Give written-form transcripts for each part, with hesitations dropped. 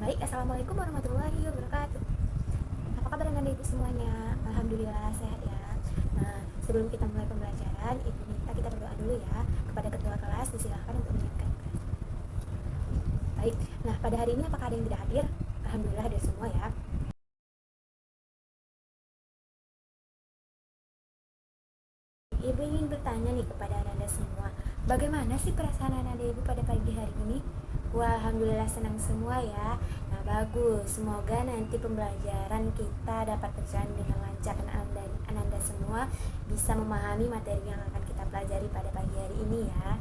Baik, assalamualaikum warahmatullahi wabarakatuh. Apa kabar anda ibu semuanya? Alhamdulillah sehat ya. Nah, sebelum kita mulai pembelajaran, ibu minta kita berdoa dulu ya kepada ketua kelas. Disilahkan untuk menyiapkan kelas. Baik, nah pada hari ini apakah ada yang tidak hadir? Alhamdulillah hadir semua ya. Ibu ingin bertanya nih kepada anda semua, bagaimana sih perasaan anda ibu pada pagi hari ini? Wah, alhamdulillah senang semua ya. Nah, bagus. Semoga nanti pembelajaran kita dapat berjalan dengan lancar dan Ananda semua bisa memahami materi yang akan kita pelajari pada pagi hari ini ya.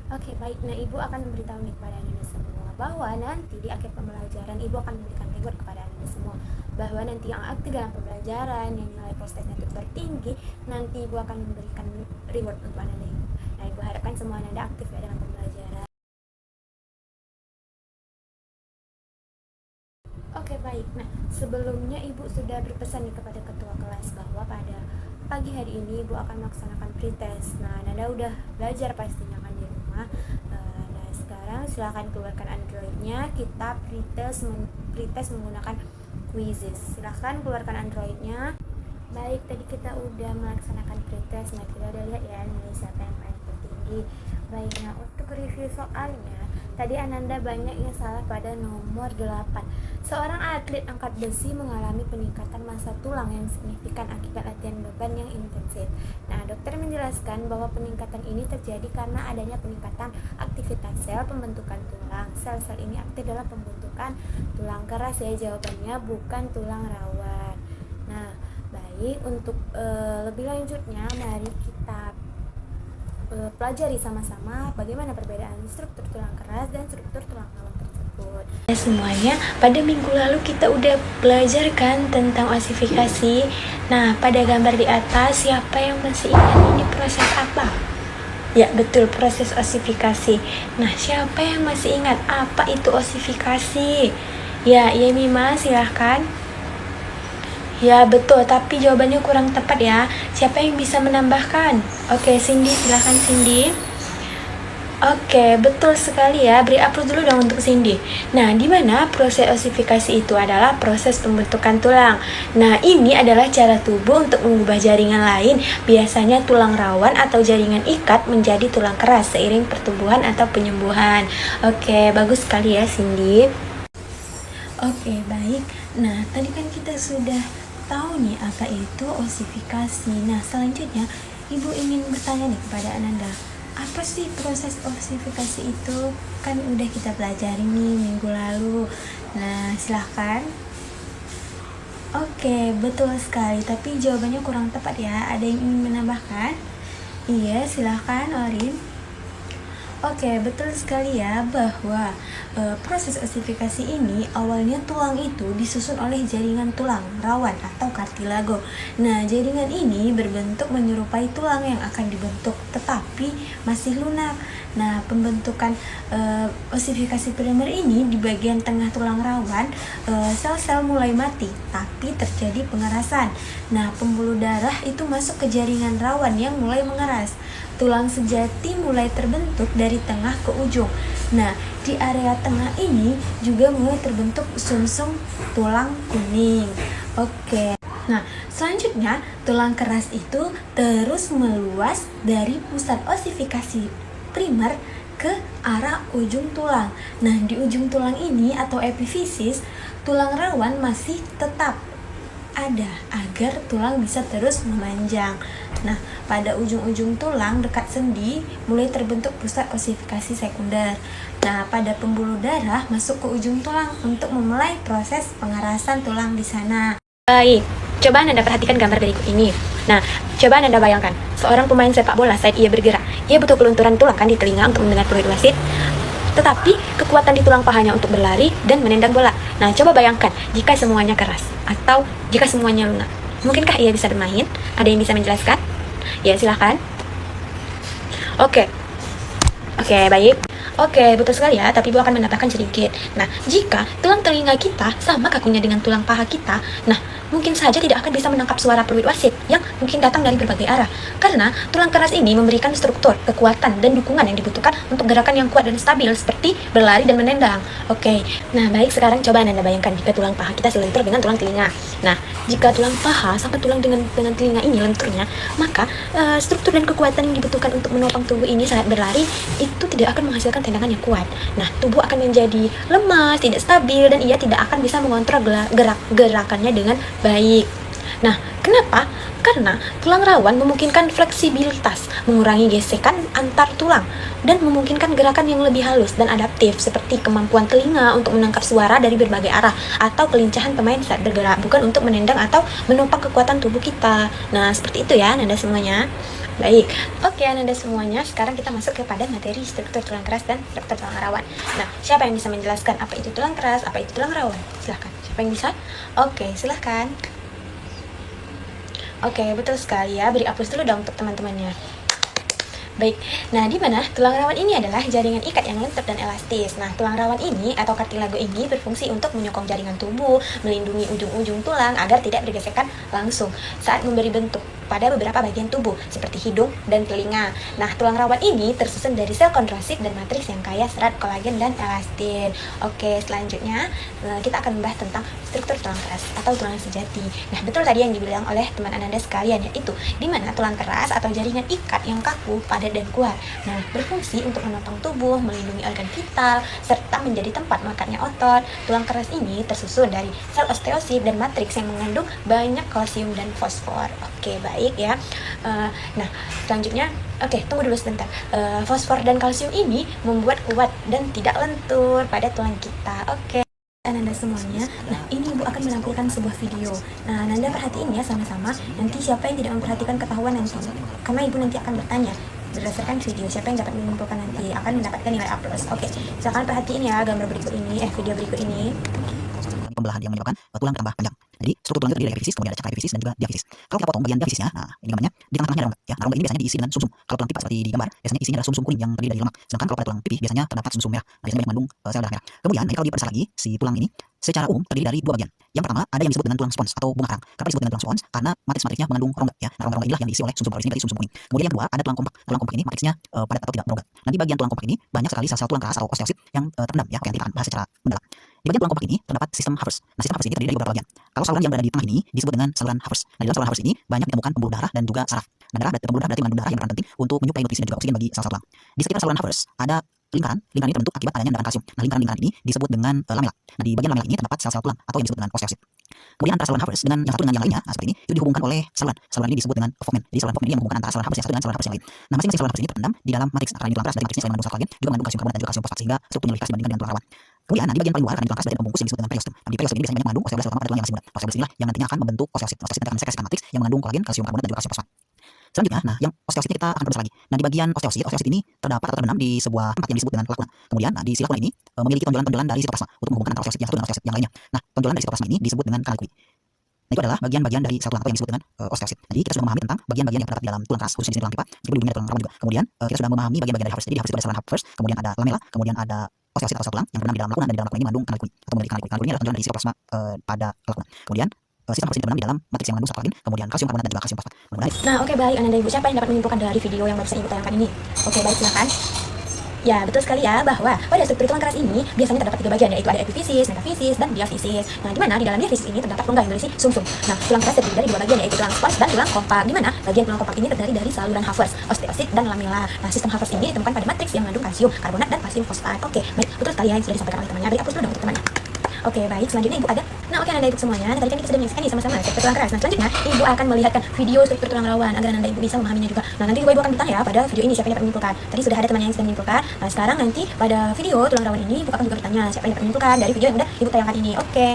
Oke, baik. Nah, Ibu akan memberitahu nih kepada Anda semua bahwa nanti di akhir pembelajaran Ibu akan memberikan reward kepada Anda semua. Bahwa nanti yang aktif dalam pembelajaran, yang nilai prosesnya itu tertinggi, nanti Ibu akan memberikan reward untuk Anda Ibu. Nah, Ibu harapkan semua Anda aktif ya dalam pembelajaran. Oke, baik. Nah, sebelumnya Ibu sudah berpesan nih kepada ketua kelas bahwa pada pagi hari ini Ibu akan melaksanakan pretest. Nah, Nanda udah belajar pastinya kan di rumah. Nah, sekarang silahkan keluarkan Androidnya. Kita pretest menggunakan quizzes. Silahkan keluarkan Androidnya. Baik, tadi kita udah melaksanakan pretest. Nah, kita udah lihat ya nilai siapa yang paling tertinggi. Baik, nah untuk review soalnya, tadi Ananda banyak yang salah pada nomor 8. Seorang atlet angkat besi mengalami peningkatan massa tulang yang signifikan akibat latihan beban yang intensif. Nah, dokter menjelaskan bahwa peningkatan ini terjadi karena adanya peningkatan aktivitas sel pembentukan tulang. Sel-sel ini aktif dalam pembentukan tulang keras ya jawabannya, bukan tulang rawan. Nah, baik, untuk lebih lanjutnya mari kita pelajari sama-sama bagaimana perbedaan struktur tulang keras dan struktur tulang rawan tersebut. Semuanya, pada minggu lalu kita udah belajarkan tentang osifikasi. Nah, pada gambar di atas, siapa yang masih ingat ini proses apa? Ya, betul, proses osifikasi. Nah, siapa yang masih ingat apa itu osifikasi? Ya, Yemima, silahkan. Ya, betul, tapi jawabannya kurang tepat ya. Siapa yang bisa menambahkan? Oke, Cindy, silahkan Cindy. Oke, betul sekali ya. Beri aplaus dulu dong untuk Cindy. Nah, di mana proses osifikasi itu adalah proses pembentukan tulang. Nah, ini adalah cara tubuh untuk mengubah jaringan lain, biasanya tulang rawan atau jaringan ikat menjadi tulang keras seiring pertumbuhan atau penyembuhan. Oke, bagus sekali ya Cindy. Oke, baik. Nah, tadi kan kita sudah tahu nih apa itu osifikasi. Nah, selanjutnya Ibu ingin bertanya nih kepada Ananda, apa sih proses osifikasi itu? Kan udah kita pelajari nih minggu lalu. Nah, silahkan. Oke, betul sekali, tapi jawabannya kurang tepat ya. Ada yang ingin menambahkan? Iya, silahkan Orin. Oke, betul sekali ya bahwa proses osifikasi ini awalnya tulang itu disusun oleh jaringan tulang rawan atau kartilago. Nah, jaringan ini berbentuk menyerupai tulang yang akan dibentuk tetapi masih lunak. Nah, pembentukan osifikasi primer ini di bagian tengah tulang rawan, sel-sel mulai mati tapi terjadi pengerasan. Nah, pembuluh darah itu masuk ke jaringan rawan yang mulai mengeras. Tulang sejati mulai terbentuk dari tengah ke ujung. Nah, di area tengah ini juga mulai terbentuk sumsum tulang kuning. Oke. Nah, selanjutnya tulang keras itu terus meluas dari pusat osifikasi primer ke arah ujung tulang. Nah, di ujung tulang ini atau epifisis, tulang rawan masih tetap ada agar tulang bisa terus memanjang. Nah, pada ujung-ujung tulang dekat sendi mulai terbentuk pusat osifikasi sekunder. Nah, pada pembuluh darah masuk ke ujung tulang untuk memulai proses pengerasan tulang di sana. Baik, coba Anda perhatikan gambar berikut ini. Nah, coba Anda bayangkan, seorang pemain sepak bola saat ia bergerak, ia butuh kelunturan tulang kan di telinga untuk mendengar fluid wasit, tetapi kekuatan di tulang pahanya untuk berlari dan menendang bola. Nah, coba bayangkan jika semuanya keras atau jika semuanya lunak. Mungkinkah ia bisa bermain? Ada yang bisa menjelaskan? Ya, silahkan. Oke, baik. Oke, betul sekali ya, tapi Ibu akan menambahkan sedikit. Nah, jika tulang telinga kita sama kakunya dengan tulang paha kita, nah, mungkin saja tidak akan bisa menangkap suara peluit wasit yang mungkin datang dari berbagai arah. Karena tulang keras ini memberikan struktur, kekuatan, dan dukungan yang dibutuhkan untuk gerakan yang kuat dan stabil seperti berlari dan menendang. Oke, nah baik, sekarang coba Anda bayangkan jika tulang paha kita selentur dengan tulang telinga. Nah, jika tulang paha sampai tulang dengan telinga ini lenturnya, maka struktur dan kekuatan yang dibutuhkan untuk menopang tubuh ini saat berlari itu tidak akan menghasilkan tendangan yang kuat. Nah, tubuh akan menjadi lemas, tidak stabil, dan ia tidak akan bisa mengontrol gerakannya dengan baik. Nah, kenapa? Karena tulang rawan memungkinkan fleksibilitas, mengurangi gesekan antar tulang, dan memungkinkan gerakan yang lebih halus dan adaptif seperti kemampuan telinga untuk menangkap suara dari berbagai arah, atau kelincahan pemain saat bergerak, bukan untuk menendang atau menopang kekuatan tubuh kita. Nah, seperti itu ya Anda semuanya. Baik, oke Anda semuanya, sekarang kita masuk kepada materi struktur tulang keras dan struktur tulang rawan. Nah, siapa yang bisa menjelaskan apa itu tulang keras, apa itu tulang rawan? Silahkan, siapa yang bisa? Oke, silahkan. Oke, betul sekali ya, beri aplaus dulu dong untuk teman-temannya. Baik, nah di mana tulang rawan ini adalah jaringan ikat yang lentur dan elastis. Nah, tulang rawan ini atau kartilago ini berfungsi untuk menyokong jaringan tubuh, melindungi ujung-ujung tulang agar tidak bergesekan langsung saat memberi bentuk pada beberapa bagian tubuh seperti hidung dan telinga. Nah, tulang rawan ini tersusun dari sel kondrosif dan matriks yang kaya serat, kolagen, dan elastin. Oke, selanjutnya kita akan membahas tentang struktur tulang keras atau tulang sejati. Nah, betul tadi yang dibilang oleh teman Anda sekalian, yaitu di mana tulang keras atau jaringan ikat yang kaku, padat, dan kuat. Nah, berfungsi untuk menopang tubuh, melindungi organ vital, serta menjadi tempat makannya otot. Tulang keras ini tersusun dari sel osteosit dan matriks yang mengandung banyak kalsium dan fosfor. Oke, baik ya. Nah, selanjutnya, tunggu dulu sebentar. Fosfor dan kalsium ini membuat kuat dan tidak lentur pada tulang kita. Oke. Anda semuanya, nah ini Ibu akan menampilkan sebuah video. Nah, Anda perhatiin ya sama-sama. Nanti siapa yang tidak memperhatikan ketahuan nanti, karena Ibu nanti akan bertanya berdasarkan video, siapa yang dapat mengumpulkan nanti akan mendapatkan nilai A+. Oke, silakan perhatiin ya gambar berikut ini, video berikut ini. Pembelahan yang menyebabkan tulang tambah panjang. Jadi struktur tulang itu terdiri dari epifisis, kemudian ada cakra epifisis dan juga diafisis. Kalau kita potong bagian diafisisnya, nah ini gambarnya di tengah-tengahnya ada rongga. Ya, nah, rongga ini biasanya diisi dengan sumsum. Kalau tulang pipa seperti di gambar, biasanya isinya adalah sumsum kuning yang terdiri dari lemak. Sedangkan kalau pada tulang pipi biasanya terdapat sumsum merah. Nah, biasanya mengandung sel darah merah. Kemudian kalau diperbesar lagi, si tulang ini secara umum terdiri dari dua bagian. Yang pertama ada yang disebut dengan tulang spons atau bunga karang. Kenapa disebut dengan tulang spons? Karena matriks-matriksnya mengandung rongga. Ya, nah, rongga-rongga inilah yang diisi oleh sumsum. Kalau di sini berarti sumsum kuning. Kemudian yang kedua ada tulang kompak. Tulang kompak ini matriksnya padat atau tidak berongga. Nah, di bagian tulang kompak ini banyak sekali sel-sel tulang keras atau osteosit yang terendam. Ya, oke, nanti akan bahas secara mendalam. Di bagian tulang kompak ini terdapat sistem Havers. Nah, sistem Havers ini terdiri dari beberapa bagian. Kalau saluran yang berada di tengah ini disebut dengan saluran Havers. Nah, di dalam saluran Havers ini banyak ditemukan pembuluh darah dan juga saraf. Nah, pembuluh darah berarti mengandung darah yang berperan penting untuk menyuplai nutrisi dan juga oksigen bagi sel-sel tulang. Di sekitar saluran Havers ada lingkaran. Lingkaran ini terbentuk akibat adanya endapan kalsium. Nah, lingkaran-lingkaran ini disebut dengan lamela. Nah, di bagian lamela ini terdapat sel-sel tulang atau yang disebut dengan osteosit. Kemudian antara saluran Havers dengan yang satu dengan yang lainnya, nah, seperti ini, itu dihubungkan oleh saluran. Saluran ini disebut dengan Volkmann. Jadi saluran Volkmann ini yang menghubungkan antara saluran Havers yang satu dengan saluran Havers yang lain. Nah, masing-masing saluran Havers ini terpendam di dalam matriks. Antara ini tulang keras dari matriksnya selain mengandung sel kolagen, juga mengandung kalsium karbonat dan juga kalsium fosfat sehingga strukturnya lebih keras dibandingkan dengan tulang rawan. Kemudian, nah, di bagian paling luar, di tulang keras berada pembungkus yang disebut dengan periostom. Nah, di periostom ini biasanya mengandung osteoblas terutama pada tulang yang masih muda. Osteoblas inilah yang nantinya akan membentuk osteosit. Osteosit nanti akan mensekresikan matriks yang mengandung kolagen, kalsium karbonat dan juga kalsium fosfat. Selanjutnya, nah yang osteosit kita akan perbesar lagi. Nah, di bagian osteosit ini terdapat atau terbenam di sebuah tempat yang disebut dengan lakuna. Kemudian, nah, di si lakuna ini memiliki tonjolan-tonjolan dari sitoplasma untuk menghubungkan antara osteosit yang satu dengan osteosit yang lainnya. Nah, tonjolan dari sitoplasma ini disebut dengan kalikuli. Nah, itu adalah bagian-bagian dari sel tulang atau yang disebut dengan osteosit. Jadi kita sudah memahami tentang bagian-bagian yang terdapat di dalam tulang keras, khususnya di tulang pipa, juga di tulang rawan juga. Kemudian kita sudah memahami bagian-bagian dari Havers. Jadi di Havers itu ada saluran Havers, kemudian ada lamela, kemudian ada osteosit atau sel tulang yang terbenam di dalam lakuna, dan di dalam lakuna ini mengandung kalikuli atau memiliki kalikuli. Kalikuli ini adalah tonjolan dari sitoplasma pada lakuna. Kemudian sistem Havers ini terbenam di dalam matriks yang mengandung sel kolagen, kemudian kalsium karbonat dan juga kalsium fosfat. Nah, oke, baik Anda Ibu, siapa yang dapat menyimpulkan dari video yang baru saya Ibu tayangkan ini? Oke, baik, silakan. Ya, betul sekali ya, bahwa pada struktur tulang keras ini biasanya terdapat tiga bagian, yaitu ada epifisis, metafisis, dan diafisis. Nah, di mana di dalam diafisis ini terdapat rongga yang berisi sumsum. Nah, tulang keras terdiri dari dua bagian, yaitu tulang spons dan tulang kompak. Di mana bagian tulang kompak ini terdiri dari saluran Havers, osteosit, dan lamela. Nah, sistem Havers ini ditemukan pada matriks yang mengandung kalsium karbonat dan kalsium fosfat. Oke, baik, betul sekali ya yang sudah disampaikan oleh temannya. Beri hapus dulu dong untuk temannya. Oke, baik, selanjutnya Ibu ada. Nah, oke Anda Ibu semuanya. Nah, tadi kan kita sudah menyaksikan nih sama-sama struktur tulang keras. Nah, selanjutnya Ibu akan melihatkan video struktur tulang rawan agar Anda Ibu bisa memahaminya juga. Nah, nanti Ibu akan bertanya ya pada video ini siapa yang dapat menyimpulkan. Tadi sudah ada temannya yang sudah menyimpulkan. Nah, sekarang nanti pada video tulang rawan ini Ibu akan juga bertanya siapa yang dapat menyimpulkan dari video yang udah Ibu tayangkan ini. Oke.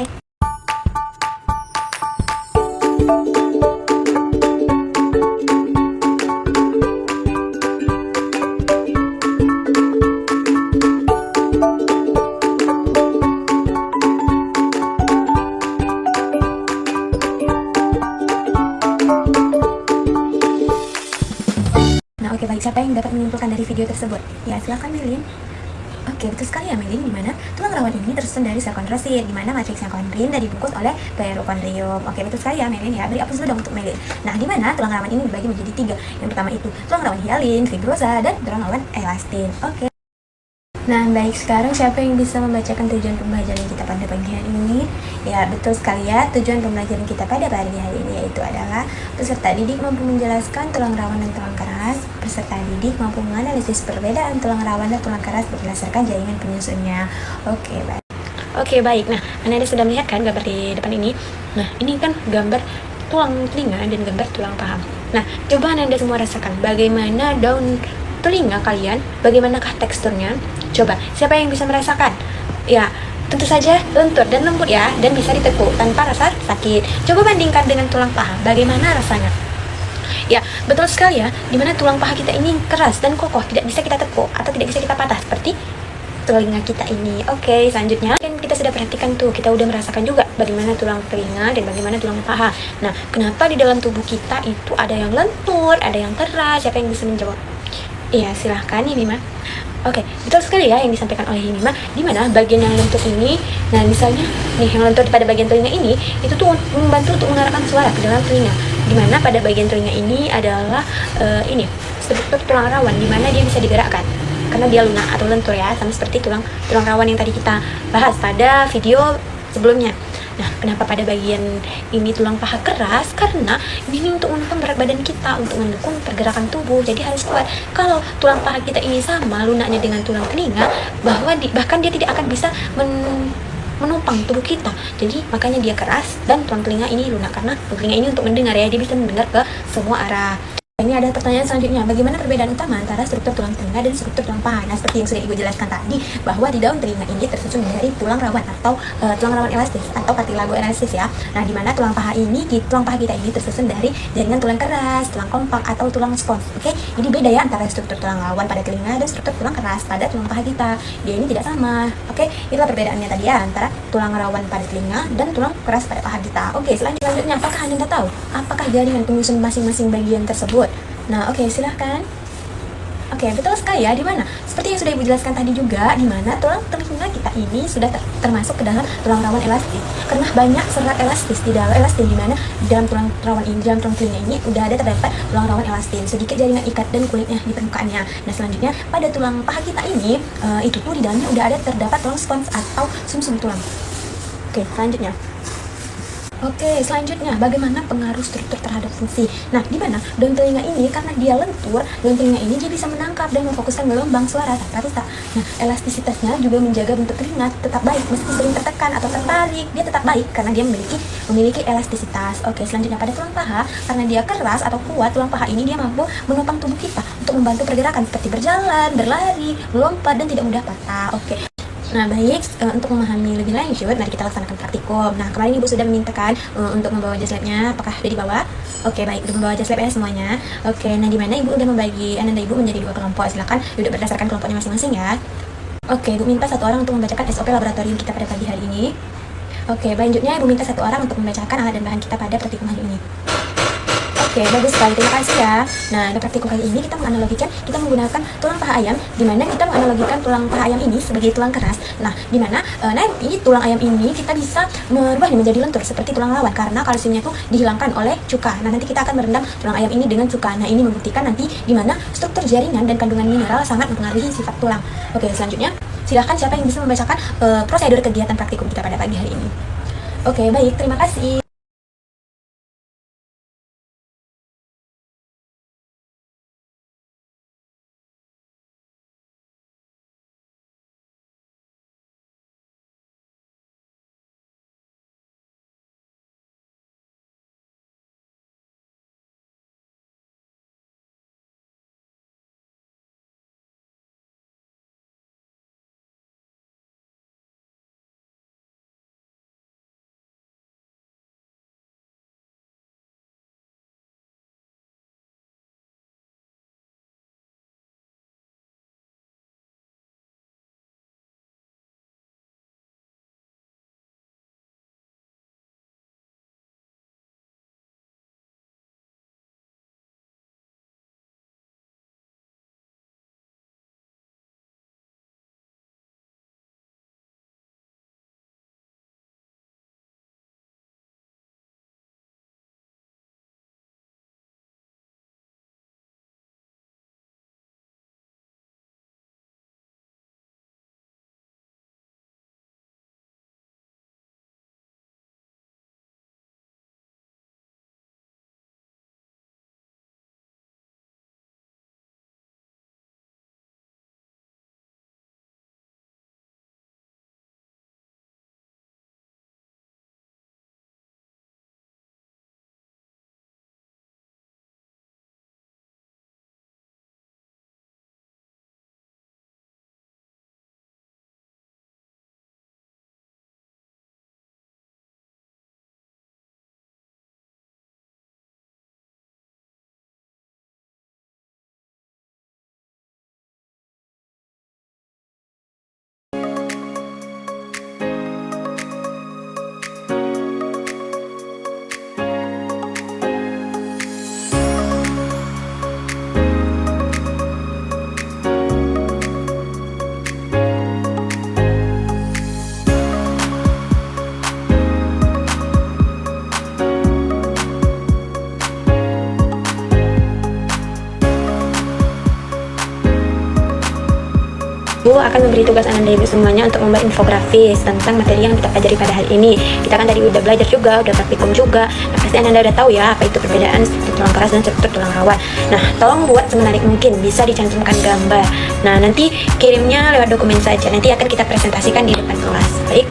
Nah, oke, baik, siapa yang dapat menyimpulkan dari video tersebut? Ya, silakan Melin. Oke, betul sekali ya Melin, di mana tulang rawan ini tersusun dari sel kondrosit, di mana matriks yang kondrin dan dibungkus oleh perokondrium. Oke, betul sekali ya Melin ya. Beri aplaus dulu dong untuk Melin. Nah, di mana tulang rawan ini dibagi menjadi 3. Yang pertama itu tulang rawan hialin, fibrosa, dan tulang rawan elastin. Oke. Nah, baik, sekarang siapa yang bisa membacakan tujuan pembelajaran kita pada pagi hari ini? Ya, betul sekali ya, tujuan pembelajaran kita pada pagi hari ini yaitu adalah peserta didik mampu menjelaskan tulang rawan dan tulang keras. Peserta didik mampu menganalisis perbedaan tulang rawan dan tulang keras berdasarkan jaringan penyusunnya. Oke, baik. Oke, baik. Nah, Anda sudah melihat kan gambar di depan ini? Nah, ini kan gambar tulang telinga dan gambar tulang paha. Nah, coba Anda semua rasakan bagaimana daun telinga kalian, bagaimanakah teksturnya? Coba, siapa yang bisa merasakan? Ya, tentu saja lentur dan lembut ya, dan bisa ditekuk tanpa rasa sakit. Coba bandingkan dengan tulang paha, bagaimana rasanya? Ya, betul sekali ya, dimana tulang paha kita ini keras dan kokoh, tidak bisa kita tekuk atau tidak bisa kita patah seperti telinga kita ini. Oke, selanjutnya kan kita sudah perhatikan tuh, kita udah merasakan juga bagaimana tulang telinga dan bagaimana tulang paha. Nah, kenapa di dalam tubuh kita itu ada yang lentur, ada yang keras? Siapa yang bisa menjawab? Iya, silahkan ya Mima. Oke, betul sekali ya yang disampaikan oleh Mima, di mana bagian yang lentur ini, nah misalnya nih yang lentur pada bagian telinga ini, itu tuh membantu untuk mengarahkan suara ke dalam telinga. Di mana pada bagian telinga ini adalah ini struktur tulang rawan, di mana dia bisa digerakkan karena dia lunak atau lentur ya, sama seperti tulang rawan yang tadi kita bahas pada video sebelumnya. Nah, kenapa pada bagian ini tulang paha keras? Karena ini untuk menopang berat badan kita, untuk mendukung pergerakan tubuh. Jadi harus kuat. Kalau tulang paha kita ini sama lunaknya dengan tulang telinga, bahkan dia tidak akan bisa menopang tubuh kita. Jadi makanya dia keras dan tulang telinga ini lunak, karena tulang telinga ini untuk mendengar ya, dia bisa mendengar ke semua arah. Ini ada pertanyaan selanjutnya, bagaimana perbedaan utama antara struktur tulang telinga dan struktur tulang paha? Nah, seperti yang sudah Ibu jelaskan tadi, bahwa di daun telinga ini tersusun dari tulang rawan atau tulang rawan elastis atau cartilago elastis ya. Nah, di mana tulang paha kita ini tersusun dari jaringan tulang keras, tulang kompak atau tulang spons. Oke, jadi beda ya antara struktur tulang rawan pada telinga dan struktur tulang keras pada tulang paha kita. Dia ini tidak sama. Oke, itulah perbedaannya tadi ya antara tulang rawan pada telinga dan tulang keras pada paha kita. Oke, selanjutnya, apakah Anda tahu apakah jaringan penyusun masing-masing bagian tersebut? Nah, oke, silahkan. Oke, betul sekali ya, di mana? Seperti yang sudah Ibu jelaskan tadi juga, di mana tulang telinga kita ini sudah termasuk ke dalam tulang rawan elastis. Karena banyak serat elastis di dalam elastin, di mana di dalam tulang rawan ini, dalam tulang telinga ini udah ada terdapat tulang rawan elastin, sedikit jaringan ikat dan kulitnya di permukaannya. Nah, selanjutnya pada tulang paha kita ini, itu tuh di dalamnya udah ada terdapat tulang spons atau sumsum tulang. Oke, selanjutnya. Oke, selanjutnya bagaimana pengaruh struktur terhadap fungsi? Nah, di mana daun telinga ini karena dia lentur, daun telinga ini dia bisa menangkap dan memfokuskan gelombang suara tanpa rusak. Nah, elastisitasnya juga menjaga bentuk telinga tetap baik meski sering tertekan atau tertarik, dia tetap baik karena dia memiliki elastisitas. Oke, selanjutnya pada tulang paha, karena dia keras atau kuat, tulang paha ini dia mampu menopang tubuh kita untuk membantu pergerakan seperti berjalan, berlari, melompat dan tidak mudah patah. Oke. Nah, baik, untuk memahami lebih lanjut, mari kita laksanakan praktikum. Nah, kemarin Ibu sudah memintakan untuk membawa jas labnya. Apakah sudah dibawa? Oke, baik, sudah membawa jas lab ya semuanya. Oke, nah di mana Ibu sudah membagi Anda dan Ibu menjadi 2 kelompok. Silakan duduk berdasarkan kelompoknya masing-masing ya. Oke, Ibu minta 1 orang untuk membacakan SOP laboratorium kita pada pagi hari ini. Oke, selanjutnya Ibu minta 1 orang untuk membacakan alat dan bahan kita pada praktikum hari ini. Oke, bagus sekali, terima kasih ya. Nah, di praktikum kali ini kita menggunakan tulang paha ayam, di mana kita menganalogikan tulang paha ayam ini sebagai tulang keras. Nah, di mana nanti tulang ayam ini kita bisa merubahnya menjadi lentur seperti tulang rawan karena kalsiumnya itu dihilangkan oleh cuka. Nah, nanti kita akan merendam tulang ayam ini dengan cuka. Nah, ini membuktikan nanti di mana struktur jaringan dan kandungan mineral sangat mempengaruhi sifat tulang. Oke, selanjutnya silahkan siapa yang bisa membacakan prosedur kegiatan praktikum kita pada pagi hari ini. Oke, baik, terima kasih. akan memberi tugas Ananda Ibu semuanya untuk membuat infografis tentang materi yang kita pelajari pada hari ini. Kita kan tadi udah belajar juga, udah praktikum juga. Nah, pasti Ananda udah tahu ya apa itu perbedaan struktur tulang keras dan struktur tulang rawan. Nah, tolong buat semenarik mungkin, bisa dicantumkan gambar. Nah, nanti kirimnya lewat dokumen saja. Nanti akan kita presentasikan di depan kelas. Baik.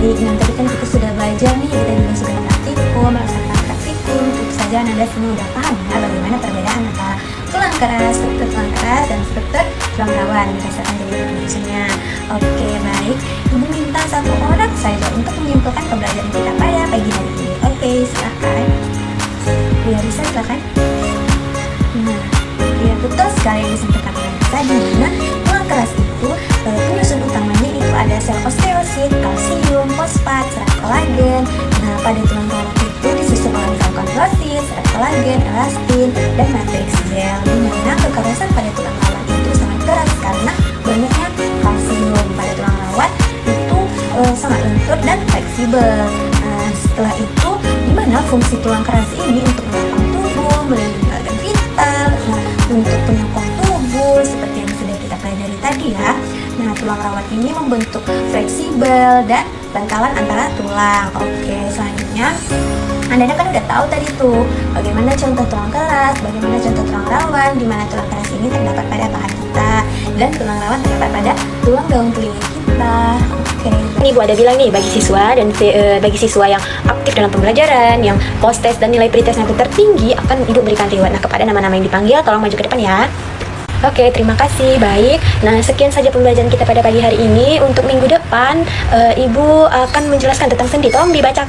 Baik, nah tadi kan kita sudah belajar nih, kita juga sudah melaksanakan praktikum. Tentu saja Anda semua udah paham ya bagaimana perbedaan antara tulang keras, struktur tulang keras dan struktur tulang rawan berdasarkan dari definisinya. Oke, baik. Ibu minta satu orang saja untuk menyimpulkan pembelajaran kita pada pagi hari ini. Oke, silakan. Ya, bisa silakan. Nah, ya betul sekali yang disampaikan oleh tadi. Nah, tulang keras itu penyusun utamanya itu ada sel osteosit, kalsium, fosfat, serat kolagen. Nah, pada tulang rawan itu disusun oleh sel kondrosit, serat kolagen, elastin, dan matriks gel. Dimana kekerasan pada tulang rawan itu sangat keras karena banyaknya kalsium. Pada tulang rawan itu sangat lentur dan fleksibel. Nah, setelah itu, dimana fungsi tulang keras ini untuk menopang tubuh, melindungi organ vital, nah, untuk penyokong tubuh seperti yang sudah kita pelajari tadi ya. Nah, tulang rawan ini membentuk fleksibel dan bantalan antara tulang. Oke, selanjutnya Anda kan udah tahu tadi tuh bagaimana contoh tulang keras, bagaimana contoh tulang rawan, di mana tulang keras ini terdapat pada paha kita dan tulang rawan terdapat pada tulang daun telinga kita. Oke. Ini Ibu ada bilang nih bagi siswa yang aktif dalam pembelajaran, yang post test dan nilai pretest yang tertinggi akan Ibu berikan reward. Nah, kepada nama-nama yang dipanggil tolong maju ke depan ya. Oke, terima kasih. Baik. Nah, sekian saja pembelajaran kita pada pagi hari ini. Untuk minggu depan, Ibu akan menjelaskan tentang sendi. Tolong dibaca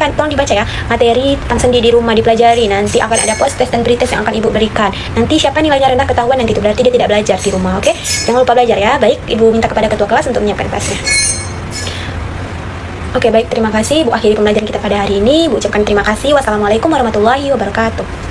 ya materi tentang sendi di rumah dipelajari. Nanti akan ada post test dan pretest yang akan Ibu berikan. Nanti siapa nilainya rendah ketahuan nanti itu berarti dia tidak belajar di rumah. Oke? Jangan lupa belajar ya. Baik, Ibu minta kepada ketua kelas untuk menyiapkan kelasnya. Oke, baik. Terima kasih. Ibu akhiri pembelajaran kita pada hari ini. Ibu ucapkan terima kasih. Wassalamualaikum warahmatullahi wabarakatuh.